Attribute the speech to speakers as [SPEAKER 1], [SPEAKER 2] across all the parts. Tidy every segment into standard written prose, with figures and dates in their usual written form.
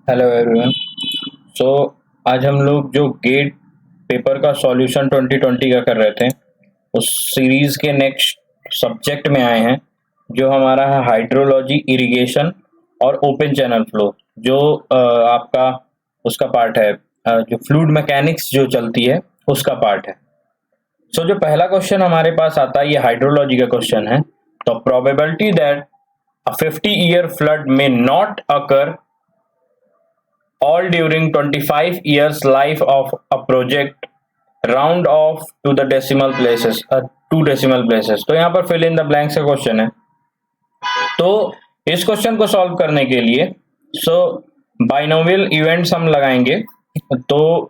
[SPEAKER 1] Hello everyone. सो आज हम लोग जो गेट पेपर का सॉल्यूशन 2020 का कर रहे थे उस सीरीज के नेक्स्ट सब्जेक्ट में आए हैं, जो हमारा है हाइड्रोलॉजी, इरिगेशन और ओपन चैनल फ्लो। जो आपका उसका पार्ट है, जो फ्लूइड मैकेनिक्स जो चलती है उसका पार्ट है। सो जो पहला क्वेश्चन हमारे पास आता है ये हाइड्रोलॉजी का क्वेश्चन है। तो probability that a 50-year flood may not occur all during 25 years life of a project, round off to the decimal places, two decimal places. तो यहाँ पर फिल इन द ब्लैंक्स का क्वेश्चन है। तो इस क्वेश्चन को सॉल्व करने के लिए बाइनोमियल इवेंट्स हम लगाएंगे। तो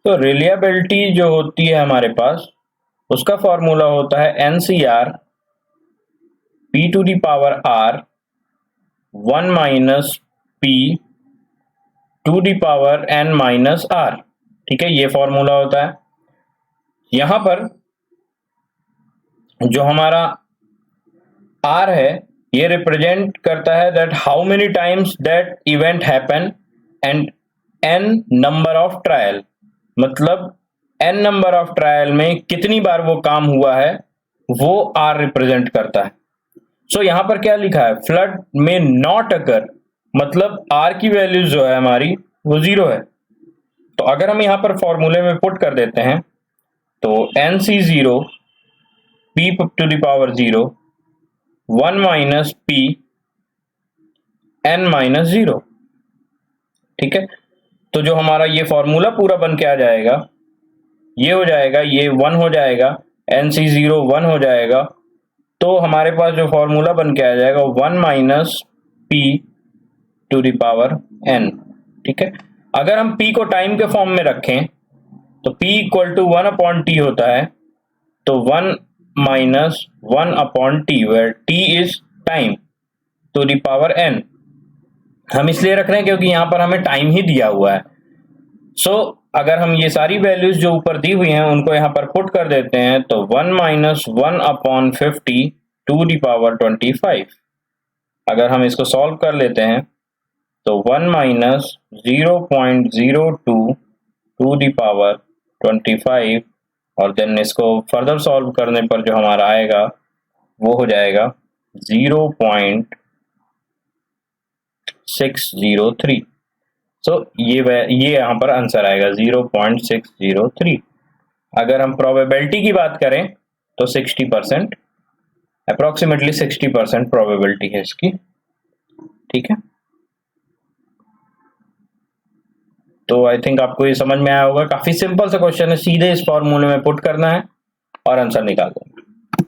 [SPEAKER 1] रिलिएबिलिटी जो होती है हमारे पास, उसका फॉर्मूला होता है NCR P to the power R 1 minus P to the power n minus R. ठीक है, ये फॉर्मूला होता है। यहां पर जो हमारा r है ये रिप्रेजेंट करता है that how many times that event happen and n number of trial, मतलब n नंबर ऑफ ट्रायल में कितनी बार वो काम हुआ है वो r रिप्रेजेंट करता है। सो यहां पर क्या लिखा है, फ्लड में नॉट अकर, मतलब r की वैल्यू जो है हमारी वो 0 है। तो अगर हम यहां पर फॉर्मूले में पुट कर देते हैं तो NC0 P to the power 0 1 minus P n minus 0। ठीक है, तो जो हमारा ये फॉर्मूला पूरा बन के आ जाएगा ये हो जाएगा, ये 1 हो जाएगा, NC0 1 हो जाएगा। तो हमारे पास जो फॉर्मूला बन के आ जाएगा 1 minus P to the power n। ठीक है, अगर हम P को टाइम के फॉर्म में रखें तो P equal to 1 upon T होता है। तो 1 minus 1 upon T, where T is time, to the power n। हम इसलिए रख रहे हैं क्योंकि यहां पर हमें टाइम ही दिया हुआ है। अगर हम ये सारी वैल्यूज जो ऊपर दी हुई हैं उनको यहां पर पुट कर देते हैं तो 1 minus 1 upon 50 to the power 25। अगर हम इसको सॉल्व कर लेते हैं तो 1 माइनस 0.02 टू द पावर 25, और देन इसको फर्दर सॉल्व करने पर जो हमारा आएगा वो हो जाएगा 0.603। ये यहाँ पर आंसर आएगा 0.603। अगर हम प्रोबेबिलिटी की बात करें तो 60%, अप्रोक्सीमेटली 60% प्रोबेबिलिटी है इसकी। ठीक है, तो आई थिंक आपको ये समझ में आया होगा। काफी सिंपल सा क्वेश्चन है, सीधे इस फॉर्मूले में पुट करना है और आंसर निकाल देना।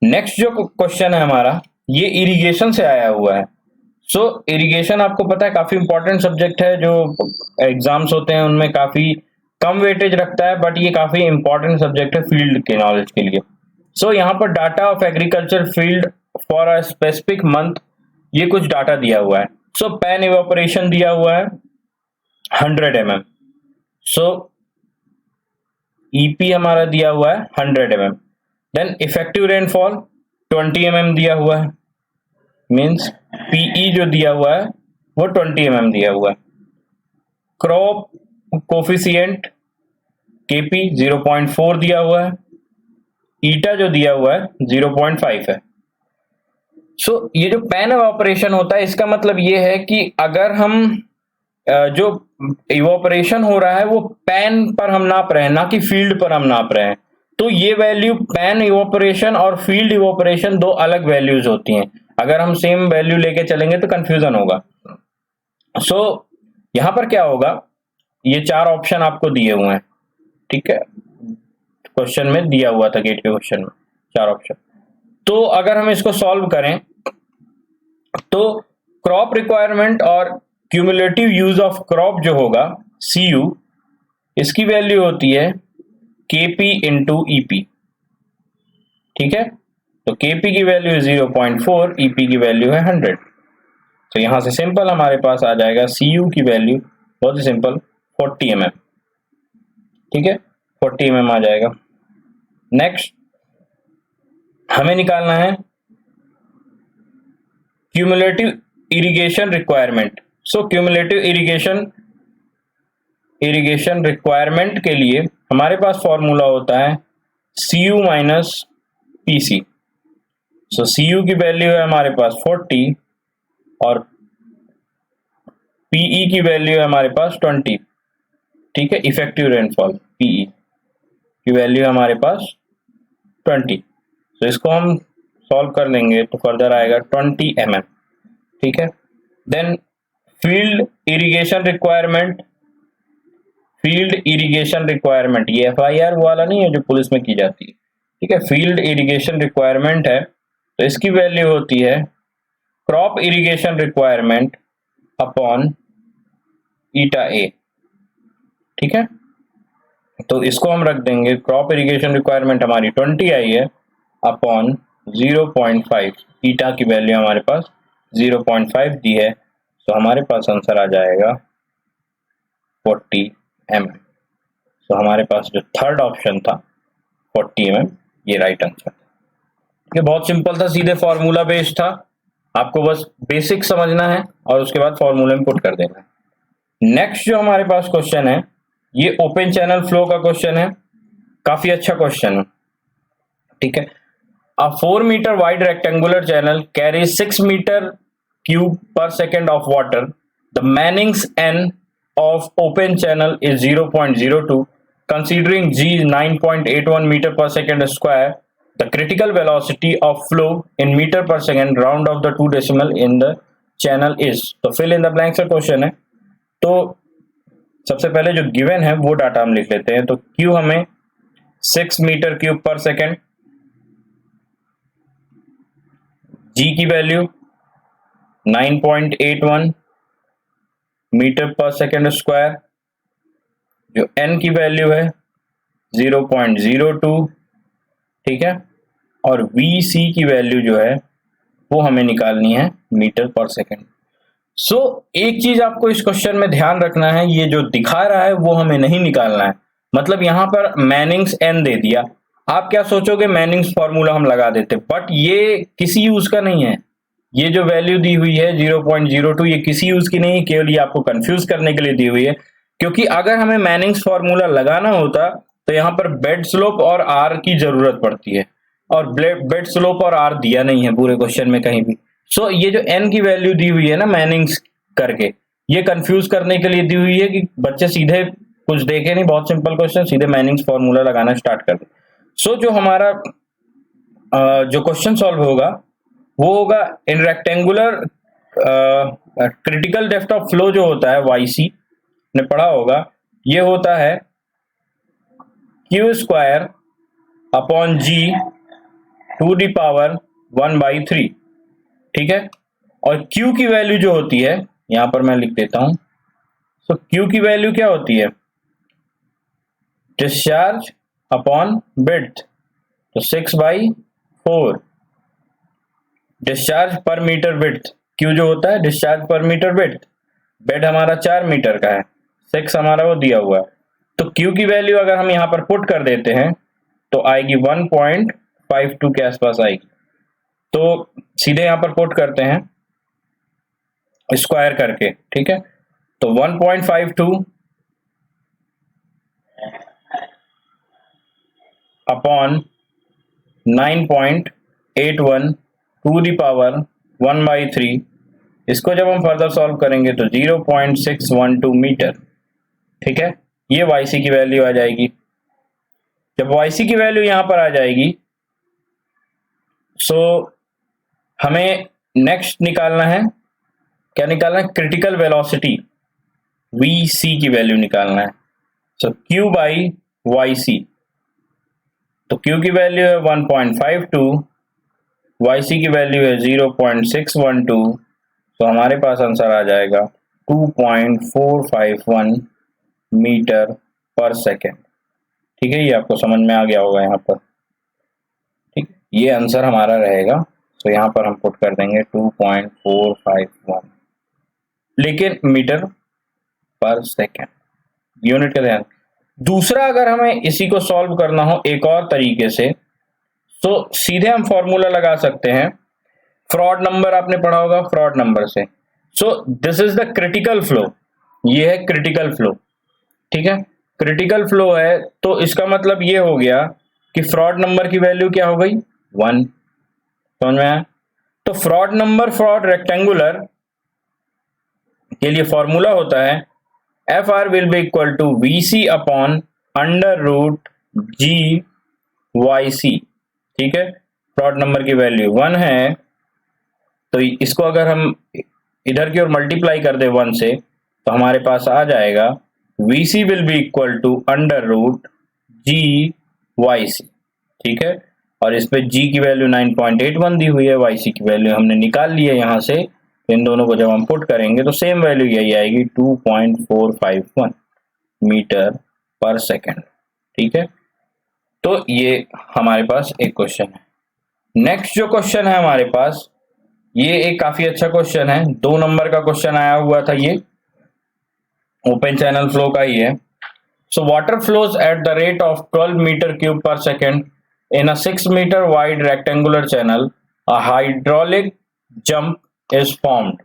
[SPEAKER 1] नेक्स्ट जो क्वेश्चन है हमारा ये इरिगेशन से आया हुआ है। इरिगेशन आपको पता है काफी इंपॉर्टेंट सब्जेक्ट है, जो एग्जाम्स होते हैं उनमें काफी कम वेटेज रखता है, बट ये काफी इंपॉर्टेंट सब्जेक्ट है फील्ड के नॉलेज के लिए। यहाँ पर data of agriculture field for a specific month, ये कुछ डाटा दिया हुआ है। पैन इवेपोरेशन दिया हुआ है 100 mm। ईपी हमारा दिया हुआ है 100 mm। Then effective rainfall 20 mm दिया हुआ है, मीन्स पीई जो दिया हुआ है वो 20 mm दिया हुआ है। क्रॉप कोफिशिएंट केपी 0.4 दिया हुआ है, ईटा जो दिया हुआ है 0.5 है। ये जो पैन इवेपोरेशन होता है इसका मतलब ये है कि अगर हम जो इवेपोरेशन हो रहा है वो पैन पर हम नाप रहे हैं, ना कि फील्ड पर हम नाप रहे हैं। तो ये वैल्यू पैन इवेपोरेशन और फील्ड इवेपोरेशन दो अलग वैल्यूज होती हैं। अगर हम सेम वैल्यू लेके चलेंगे तो कंफ्यूजन होगा। यहां पर क्या होगा, ये 4 ऑप्शन आपको दिए हुए हैं। ठीक है, क्वेश्चन में दिया हुआ था, गेट के क्वेश्चन में 4 ऑप्शन। तो अगर हम इसको सॉल्व करें तो क्रॉप रिक्वायरमेंट और क्यूमुलेटिव यूज ऑफ क्रॉप जो होगा CU, इसकी वैल्यू होती है KP इंटू ईपी। ठीक है, तो KP की वैल्यू है 0.4, ईपी की वैल्यू है 100। तो यहां से सिंपल हमारे पास आ जाएगा CU की वैल्यू, बहुत ही सिंपल, 40 mm। ठीक है, 40 mm आ जाएगा। नेक्स्ट हमें निकालना है क्यूमुलेटिव इरिगेशन रिक्वायरमेंट। सो क्यूमुलेटिव इरिगेशन रिक्वायरमेंट के लिए हमारे पास फॉर्मूला होता है Cu माइनस Pc। सो Cu की वैल्यू है हमारे पास 40 और Pe की वैल्यू है हमारे पास 20। ठीक है, इफेक्टिव रेनफॉल Pe की वैल्यू है हमारे पास 20। तो इसको हम सॉल्व कर लेंगे तो फर्दर आएगा 20 mm। ठीक है, देन फील्ड इरिगेशन रिक्वायरमेंट। ये FIR वाला नहीं है जो पुलिस में की जाती है। ठीक है, फील्ड इरिगेशन रिक्वायरमेंट है तो इसकी वैल्यू होती है क्रॉप इरिगेशन रिक्वायरमेंट अपॉन ईटा ए। ठीक है, तो इसको हम रख देंगे, क्रॉप इरिगेशन रिक्वायरमेंट हमारी 20 आई है अपॉन 0.5, ईटा की वैल्यू हमारे पास 0.5 दी है, तो हमारे पास आंसर आ जाएगा 40 mm। तो हमारे पास जो थर्ड ऑप्शन था 40 mm, ये राइट आंसर था। ये बहुत सिंपल था, सीधे फॉर्मूला बेस्ड था, आपको बस बेसिक समझना है और उसके बाद फॉर्मूले में पुट कर देना है। नेक्स्ट जो हमारे पास क्वेश्चन है ये ओपन चैनल फ्लो का क्वेश्चन है, काफी अच्छा क्वेश्चन है। ठीक है, a 4 meter wide rectangular channel carries 6 meter cube per second of water. The Manning's N of open channel is 0.02. Considering G is 9.81 meter per second square, the critical velocity of flow in meter per second round of the two decimal in the channel is। तो fill in the blanks का question है। तो सबसे पहले जो given है वो data हम लिख लेते हैं। तो Q हमें 6 metre cube per second, G की वैल्यू 9.81 मीटर पर सेकेंड स्क्वायर, जो N की वैल्यू है 0.02। ठीक है, और VC की वैल्यू जो है वो हमें निकालनी है मीटर पर सेकेंड। सो एक चीज आपको इस क्वेश्चन में ध्यान रखना है, ये जो दिखा रहा है वो हमें नहीं निकालना है। मतलब यहां पर मैनिंग्स N दे दिया, आप क्या सोचोगे मैनिंग्स फॉर्मूला हम लगा देते, बट ये किसी यूज का नहीं है। ये जो वैल्यू दी हुई है 0.02 ये किसी यूज की नहीं, केवल ये आपको कंफ्यूज करने के लिए दी हुई है। क्योंकि अगर हमें मैनिंग्स फॉर्मूला लगाना होता तो यहाँ पर बेड स्लोप और आर की जरूरत पड़ती है, और बेड स्लोप और आर दिया नहीं है पूरे क्वेश्चन में कहीं भी। सो ये जो N की वैल्यू दी हुई है ना मैनिंग्स करके, ये कंफ्यूज करने के लिए दी हुई है कि बच्चे सीधे कुछ देखे नहीं, बहुत सिंपल क्वेश्चन, सीधे मैनिंग्स फॉर्मूला लगाना स्टार्ट कर दे। सो जो हमारा जो क्वेश्चन सॉल्व होगा वो होगा इन rectangular critical depth of flow जो होता है YC ने पढ़ा होगा, ये होता है Q square upon G to the power 1/3। ठीक है, और Q की वैल्यू जो होती है यहां पर मैं लिख देता हूं। सो Q की वैल्यू क्या होती है, डिस्चार्ज अपॉन विड्थ, तो 6/4 डिस्चार्ज पर मीटर विड्थ। Q जो होता है डिस्चार्ज पर मीटर विड्थ, बेड हमारा 4 मीटर का है, 6 हमारा वो दिया हुआ है। तो Q की वैल्यू अगर हम यहां पर पुट कर देते हैं तो आएगी 1.52 के आसपास आएगी। तो सीधे यहां पर पुट करते हैं स्क्वायर करके। ठीक है, तो 1.52 अपॉन 9.81 टू दी पावर 1/3, इसको जब हम फर्दर सॉल्व करेंगे तो 0.612 मीटर। ठीक है, ये YC की वैल्यू आ जाएगी। जब YC की वैल्यू यहां पर आ जाएगी सो हमें नेक्स्ट निकालना है, क्या निकालना है, क्रिटिकल वेलोसिटी VC की वैल्यू निकालना है। सो Q बाई YC, तो Q की वैल्यू है 1.52, YC की वैल्यू है 0.612, तो हमारे पास आंसर आ जाएगा 2.451 मीटर पर सेकेंड। ठीक है, ये आपको समझ में आ गया होगा यहाँ पर। ठीक, ये आंसर हमारा रहेगा। तो यहाँ पर हम पुट कर देंगे 2.451, लेकिन मीटर पर सेकेंड यूनिट का ध्यान। दूसरा, अगर हमें इसी को सॉल्व करना हो एक और तरीके से, तो सीधे हम फॉर्मूला लगा सकते हैं फ्रॉड नंबर आपने पढ़ा होगा, फ्रॉड नंबर से। So this is the critical flow, ये है क्रिटिकल फ्लो, ठीक है। क्रिटिकल फ्लो है तो इसका मतलब ये हो गया कि फ्रॉड नंबर की वैल्यू क्या हो गई, 1। समझ में आया? तो फ्रॉड नंबर फ्रॉड रेक्टेंगुलर के लिए फॉर्मूला होता है F R will be equal to V C upon under root G Y C, ठीक है। फ्रॉड नंबर की वैल्यू 1 है तो इसको अगर हम इधर की ओर मल्टीप्लाई कर दे 1 से तो हमारे पास आ जाएगा V C will be equal to under root G Y C, ठीक है। और इस पे जी की वैल्यू 9.81 दी हुई है, वाई सी की वैल्यू हमने निकाल ली है यहाँ से। इन दोनों को जब हम पुट करेंगे तो सेम वैल्यू यही आएगी 2.451 मीटर पर सेकेंड, ठीक है। तो ये हमारे पास एक क्वेश्चन है। नेक्स्ट जो क्वेश्चन है हमारे पास, ये एक काफी अच्छा क्वेश्चन है, 2 नंबर का क्वेश्चन आया हुआ था, ये ओपन चैनल फ्लो का ही है। So water flows at the rate of 12 metre cube per second in a 6 metre wide rectangular channel, a hydraulic jump is formed.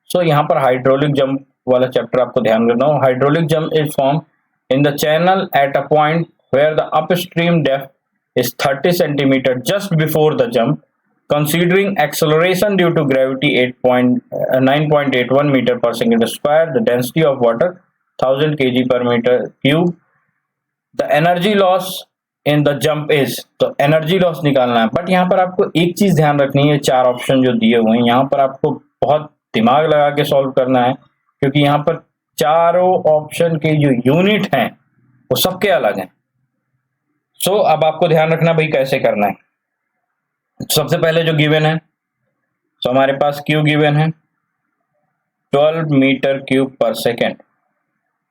[SPEAKER 1] So यहाँ पर हाइड्रोलिक जंप वाला चैप्टर आपको ध्यान रखना हो। Hydraulic jump is form in the channel at a point where the upstream depth is 30 centimeter just before the jump. Considering acceleration due to gravity 9.81 meter per second square, the density of water 1000 kg per meter cube, the energy loss in the jump is, तो energy loss निकालना है। But यहाँ पर आपको एक चीज ध्यान रखनी है, 4 ऑप्शन जो दिए हुए हैं यहाँ पर आपको बहुत दिमाग लगा के सॉल्व करना है, क्योंकि यहाँ पर चारों ऑप्शन के जो यूनिट हैं वो सबके अलग हैं। सो अब आपको ध्यान रखना भाई कैसे करना है। सबसे पहले जो गिवन है, तो हमारे पास क्यू गिवन है 12 metre cube per second,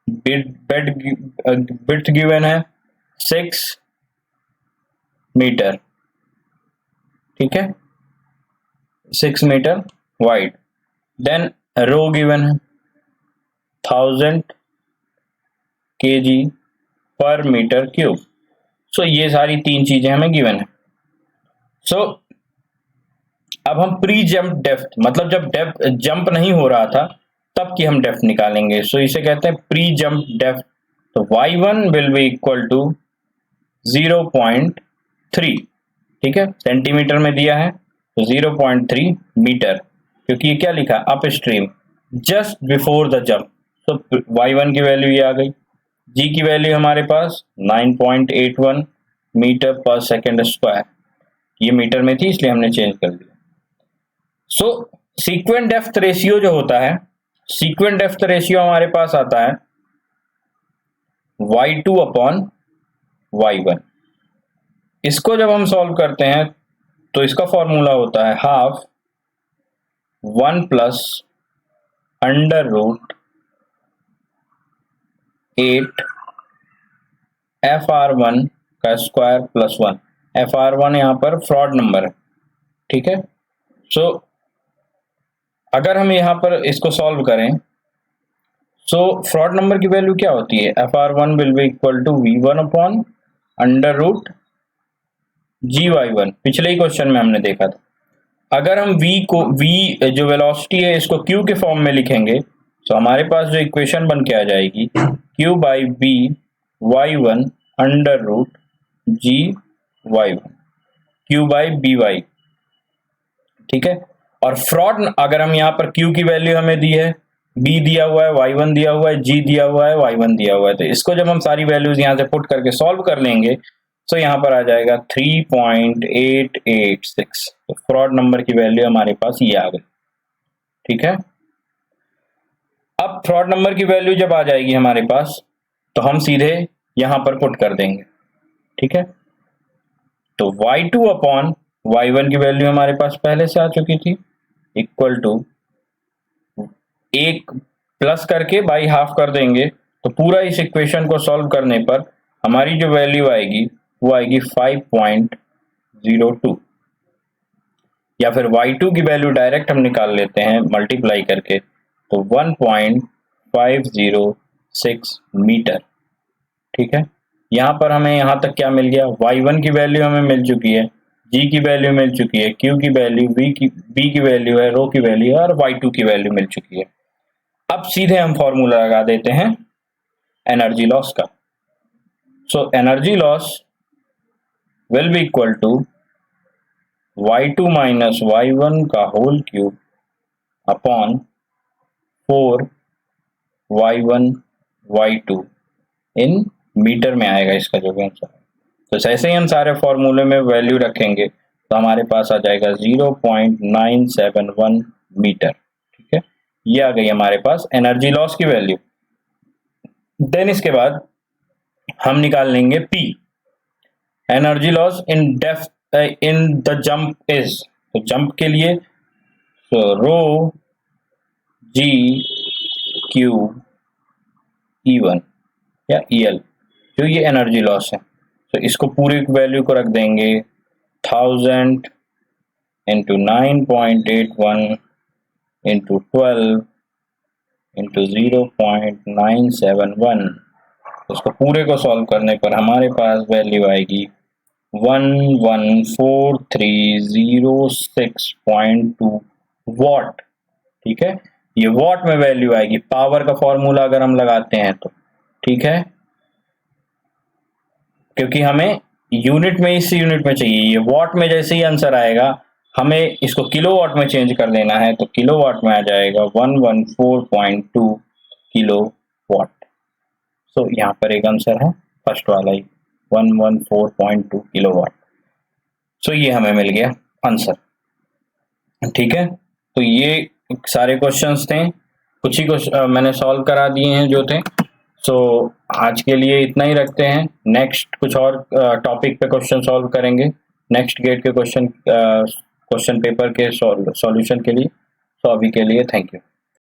[SPEAKER 1] bit given है 6 मीटर, ठीक है, 6 मीटर वाइड। देन रो गिवन है 1000 kg पर मीटर क्यूब। सो ये सारी 3 चीजें हमें गिवन है। सो अब हम प्री जंप डेप्थ, मतलब जब डेप्थ जंप नहीं हो रहा था तब की हम डेप्थ निकालेंगे। सो इसे कहते हैं प्री जंप डेप्थ। तो y1 will be equal to 0.3, ठीक है, सेंटीमीटर में दिया है तो 0.3 मीटर, क्योंकि ये क्या लिखा up stream just before the jump. तो y1 की वैल्यू ये आ गई। g की वैल्यू हमारे पास 9.81 मीटर पर सेकेंड स्क्वायर, ये मीटर में थी इसलिए हमने चेंज कर दिया। सो सीक्वेंट डेप्थ रेशियो जो होता है, सीक्वेंट डेप्थ रेशियो हमारे पास आता है y2 अपॉन y1। इसको जब हम सॉल्व करते हैं तो इसका फॉर्मूला होता है half 1 plus under root 8 FR1 का स्क्वायर प्लस 1। FR1 यहाँ पर फ्रॉड नंबर है, ठीक है। सो अगर हम यहाँ पर इसको सॉल्व करें, सो फ्रॉड नंबर की वैल्यू क्या होती है, FR1 will be equal to V1 upon under root GY1। पिछले ही क्वेश्चन में हमने देखा था। अगर हम V जो वेलोसिटी है इसको Q के फॉर्म में लिखेंगे तो हमारे पास जो इक्वेशन बन के आ जाएगी Q by B Y1 under root GY1 Q by BY, ठीक है। और फ्रॉड अगर हम यहाँ पर Q की वैल्यू हमें दी है, B दिया हुआ है, Y1 दिया हुआ है, G दिया हुआ है, Y1 दिया हुआ है, तो इसको जब हम सारी वैल्यूज यहाँ से पुट करके सॉल्व कर लेंगे तो यहाँ पर आ जाएगा 3.886। तो फ्रॉड नंबर की वैल्यू हमारे पास ये आ गई, ठीक है। अब फ्रॉड नंबर की वैल्यू जब आ जाएगी हमारे पास तो हम सीधे यहां पर पुट कर देंगे, ठीक है। तो y2 अपॉन y1 की वैल्यू हमारे पास पहले से आ चुकी थी, इक्वल टू एक प्लस करके बाई हाफ कर देंगे तो पूरा इस इक्वेशन को सॉल्व करने पर हमारी जो वैल्यू आएगी वो आएगी 5.02। या फिर y2 की वैल्यू डायरेक्ट हम निकाल लेते हैं मल्टीप्लाई करके, तो 1.506 मीटर, ठीक है। यहां पर हमें यहां तक क्या मिल गया, y1 की वैल्यू हमें मिल चुकी है G की वैल्यू मिल चुकी है, Q की वैल्यू, B की वैल्यू है, रो की वैल्यू है और Y2 की वैल्यू मिल चुकी है। अब सीधे हम फॉर्मूला लगा देते हैं एनर्जी लॉस का। So energy loss will be equal to Y2 minus Y1 का whole cube upon 4 Y1 Y2 in meter में आएगा इसका जो भी आंसर। तो जैसे ही हम सारे फॉर्मूले में वैल्यू रखेंगे तो हमारे पास आ जाएगा 0.971 मीटर। ठीक है, ये आ गई हमारे पास एनर्जी लॉस की वैल्यू। देन इसके बाद हम निकाल लेंगे P, energy loss in depth in the jump is. तो जंप के लिए तो रो G Q E1 या EL जो ये एनर्जी लॉस है। तो इसको पूरी वैल्यू को रख देंगे 1000 इंटू 9.81 इंटू 12 इंटू 0.971। उसको पूरे को सॉल्व करने पर हमारे पास वैल्यू आएगी 114306.2 वॉट। ठीक है, ये वॉट में वैल्यू आएगी। पावर का फॉर्मूला अगर हम लगाते हैं तो ठीक है, क्योंकि हमें यूनिट में इस यूनिट में चाहिए, ये वॉट में जैसे ही आंसर आएगा हमें इसको किलोवाट में चेंज कर देना है, तो किलोवाट में आ जाएगा 114.2 किलोवाट। सो यहाँ पर एक आंसर है फर्स्ट वाला ही 114.2 किलोवाट। सो ये हमें मिल गया आंसर। ठीक है, तो ये सारे क्वेश्चंस थे, कुछ ही मैंने सॉल्व करा दिए हैं जो थे। सो आज के लिए इतना ही रखते हैं। नेक्स्ट कुछ और टॉपिक पे क्वेश्चन सॉल्व करेंगे नेक्स्ट गेट के क्वेश्चन पेपर के सॉल्यूशन के लिए। तो अभी के लिए थैंक यू।